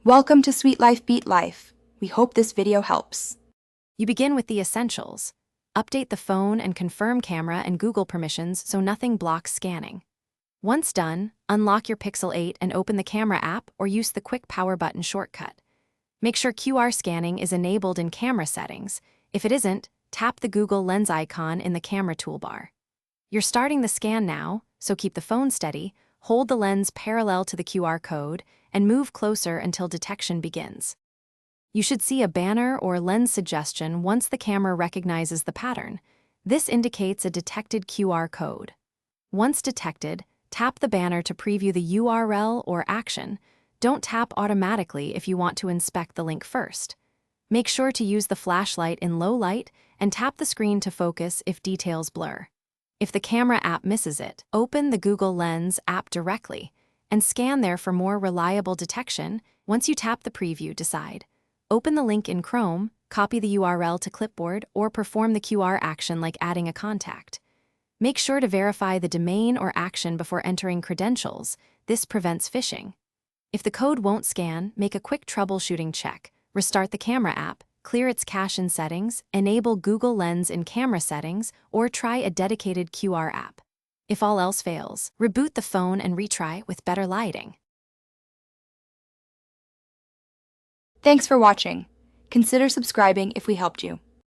Welcome to Sweet Life Beat Life. We hope this video helps. You begin with the essentials. Update the phone and confirm camera and Google permissions so nothing blocks scanning. Once done, unlock your Pixel 8 and open the camera app or use the quick power button shortcut. Make sure QR scanning is enabled in camera settings. If it isn't, tap the Google Lens icon in the camera toolbar. You're starting the scan now, so keep the phone steady, hold the lens parallel to the QR code, and move closer until detection begins. You should see a banner or lens suggestion once the camera recognizes the pattern. This indicates a detected QR code. Once detected, tap the banner to preview the URL or action. Don't tap automatically if you want to inspect the link first. Make sure to use the flashlight in low light and tap the screen to focus if details blur. If the camera app misses it, open the Google Lens app directly and scan there for more reliable detection. Once you tap the preview, decide. Open the link in Chrome, copy the URL to clipboard, or perform the QR action like adding a contact. Make sure to verify the domain or action before entering credentials. This prevents phishing. If the code won't scan, make a quick troubleshooting check. Restart the camera app, clear its cache in settings, enable Google Lens in camera settings, or try a dedicated QR app. If all else fails, reboot the phone and retry with better lighting. Thanks for watching. Consider subscribing if we helped you.